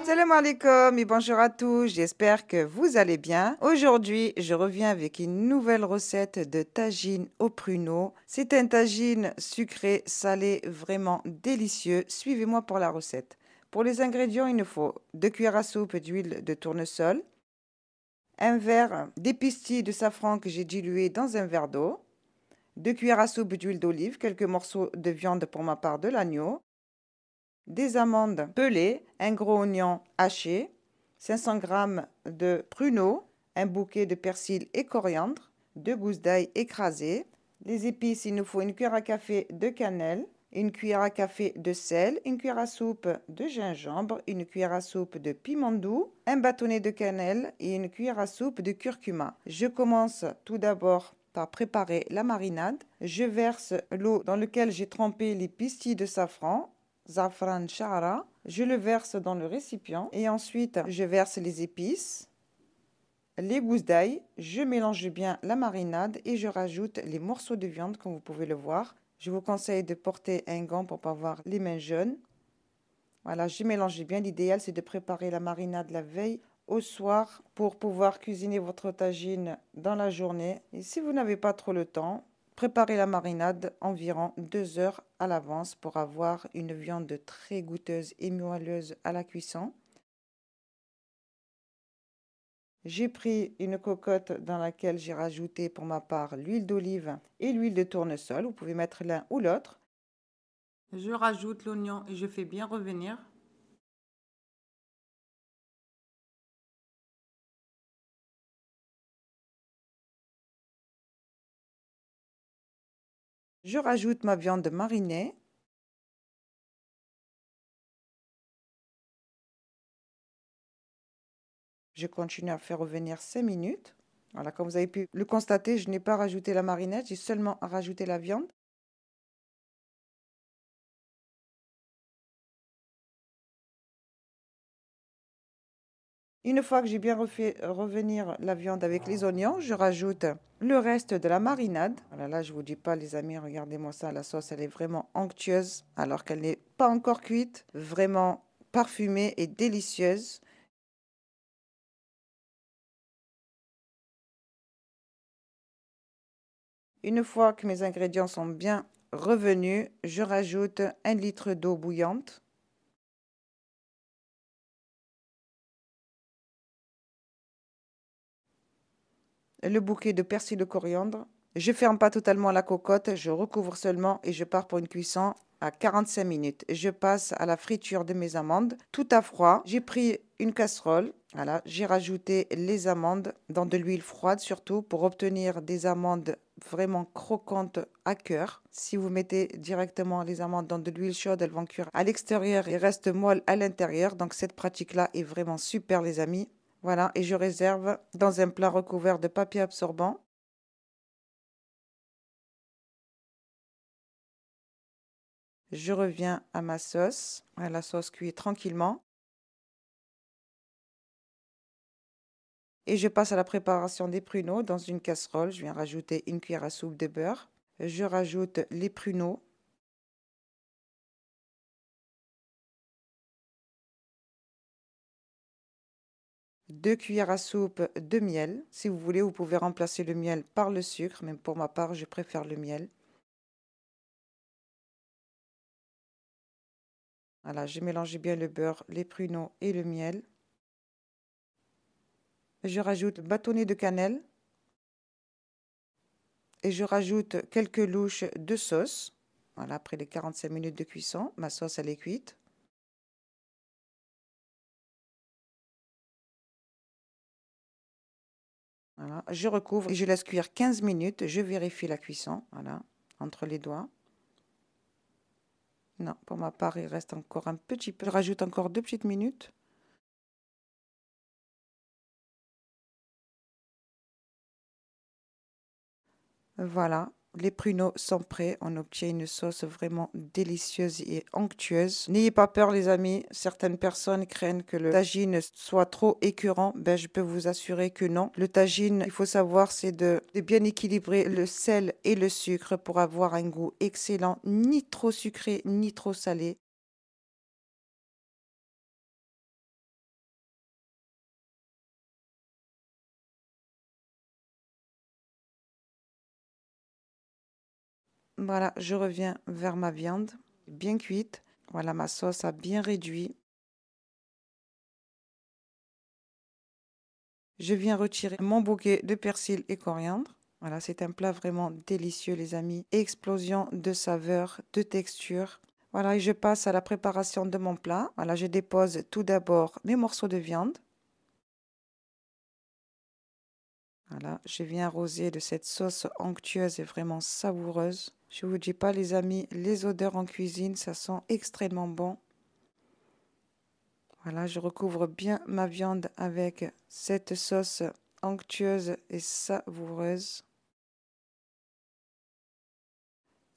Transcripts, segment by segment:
Salam alaikum et bonjour à tous, j'espère que vous allez bien. Aujourd'hui, je reviens avec une nouvelle recette de tagine au pruneau. C'est un tagine sucré, salé, vraiment délicieux. Suivez-moi pour la recette. Pour les ingrédients, il nous faut 2 cuillères à soupe d'huile de tournesol, un verre d'épices de safran que j'ai dilué dans un verre d'eau, 2 cuillères à soupe d'huile d'olive, quelques morceaux de viande pour ma part de l'agneau, des amandes pelées, un gros oignon haché, 500 g de pruneaux, un bouquet de persil et coriandre, 2 gousses d'ail écrasées. Les épices, il nous faut une cuillère à café de cannelle, une cuillère à café de sel, une cuillère à soupe de gingembre, une cuillère à soupe de piment doux, un bâtonnet de cannelle et une cuillère à soupe de curcuma. Je commence tout d'abord par préparer la marinade. Je verse l'eau dans laquelle j'ai trempé les pistilles de safran, Zafran Shara. Je le verse dans le récipient et ensuite je verse les épices, les gousses d'ail, je mélange bien la marinade et je rajoute les morceaux de viande comme vous pouvez le voir. Je vous conseille de porter un gant pour ne pas avoir les mains jaunes. Voilà, je mélange bien. L'idéal c'est de préparer la marinade la veille au soir pour pouvoir cuisiner votre tagine dans la journée. Et si vous n'avez pas trop le temps, préparez la marinade environ 2 heures à l'avance pour avoir une viande très goûteuse et moelleuse à la cuisson. J'ai pris une cocotte dans laquelle j'ai rajouté pour ma part l'huile d'olive et l'huile de tournesol. Vous pouvez mettre l'un ou l'autre. Je rajoute l'oignon et je fais bien revenir. Je rajoute ma viande marinée. Je continue à faire revenir 5 minutes. Voilà, comme vous avez pu le constater, je n'ai pas rajouté la marinade, j'ai seulement rajouté la viande. Une fois que j'ai bien refait revenir la viande avec les oignons, je rajoute le reste de la marinade. Voilà, là, je vous dis pas, les amis, regardez-moi ça, la sauce, elle est vraiment onctueuse, alors qu'elle n'est pas encore cuite, vraiment parfumée et délicieuse. Une fois que mes ingrédients sont bien revenus, je rajoute 1 litre d'eau bouillante. Le bouquet de persil de coriandre. Je ferme pas totalement la cocotte, je recouvre seulement et je pars pour une cuisson à 45 minutes. Je passe à la friture de mes amandes. Tout à froid, j'ai pris une casserole. Voilà, j'ai rajouté les amandes dans de l'huile froide surtout pour obtenir des amandes vraiment croquantes à cœur. Si vous mettez directement les amandes dans de l'huile chaude, elles vont cuire à l'extérieur et restent molles à l'intérieur. Donc cette pratique-là est vraiment super les amis. Voilà, et je réserve dans un plat recouvert de papier absorbant. Je reviens à ma sauce. La sauce cuit tranquillement. Et je passe à la préparation des pruneaux dans une casserole. Je viens rajouter une cuillère à soupe de beurre. Je rajoute les pruneaux. Deux cuillères à soupe de miel. Si vous voulez, vous pouvez remplacer le miel par le sucre, mais pour ma part, je préfère le miel. Voilà, j'ai mélangé bien le beurre, les pruneaux et le miel. Je rajoute le bâtonnet de cannelle. Et je rajoute quelques louches de sauce. Voilà, après les 45 minutes de cuisson, ma sauce elle est cuite. Voilà, je recouvre et je laisse cuire 15 minutes. Je vérifie la cuisson, voilà, entre les doigts. Non, pour ma part, il reste encore un petit peu. Je rajoute encore 2 petites minutes. Voilà, Les pruneaux sont prêts. On obtient une sauce vraiment délicieuse et onctueuse. N'ayez pas peur, les amis. Certaines personnes craignent que le tagine soit trop écœurant. Ben, je peux vous assurer que non. Le tagine, il faut savoir, c'est de bien équilibrer le sel et le sucre pour avoir un goût excellent, ni trop sucré, ni trop salé. Voilà, je reviens vers ma viande bien cuite. Voilà, ma sauce a bien réduit. Je viens retirer mon bouquet de persil et coriandre. Voilà, c'est un plat vraiment délicieux, les amis. Explosion de saveurs, de texture. Voilà, et je passe à la préparation de mon plat. Voilà, je dépose tout d'abord mes morceaux de viande. Voilà, je viens arroser de cette sauce onctueuse et vraiment savoureuse. Je vous dis pas, les amis, les odeurs en cuisine, ça sent extrêmement bon. Voilà, je recouvre bien ma viande avec cette sauce onctueuse et savoureuse.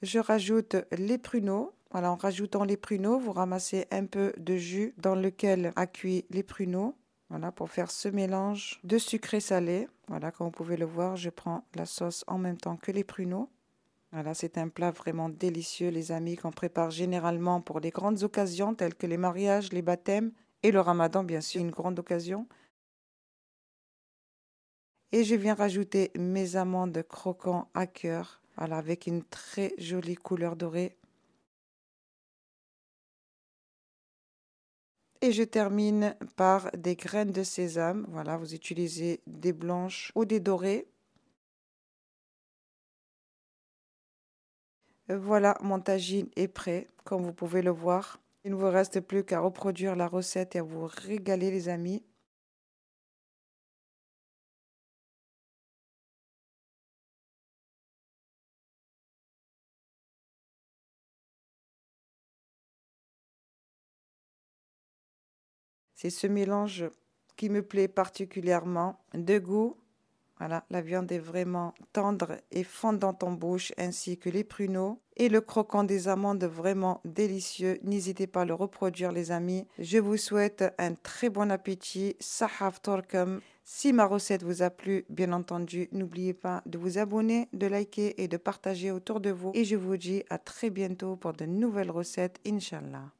Je rajoute les pruneaux. Voilà, en rajoutant les pruneaux, vous ramassez un peu de jus dans lequel a cuit les pruneaux. Voilà, pour faire ce mélange de sucré salé. Voilà, comme vous pouvez le voir, je prends la sauce en même temps que les pruneaux. Voilà, c'est un plat vraiment délicieux, les amis, qu'on prépare généralement pour les grandes occasions telles que les mariages, les baptêmes et le ramadan, bien sûr, une grande occasion. Et je viens rajouter mes amandes croquants à cœur, voilà, avec une très jolie couleur dorée. Et je termine par des graines de sésame. Voilà, vous utilisez des blanches ou des dorées. Voilà, mon tagine est prêt, comme vous pouvez le voir. Il ne vous reste plus qu'à reproduire la recette et à vous régaler, les amis. C'est ce mélange qui me plaît particulièrement de goût. Voilà, la viande est vraiment tendre et fondante en bouche, ainsi que les pruneaux et le croquant des amandes vraiment délicieux. N'hésitez pas à le reproduire, les amis. Je vous souhaite un très bon appétit. Sahaf Torkum. Si ma recette vous a plu, bien entendu, n'oubliez pas de vous abonner, de liker et de partager autour de vous. Et je vous dis à très bientôt pour de nouvelles recettes, Inch'Allah.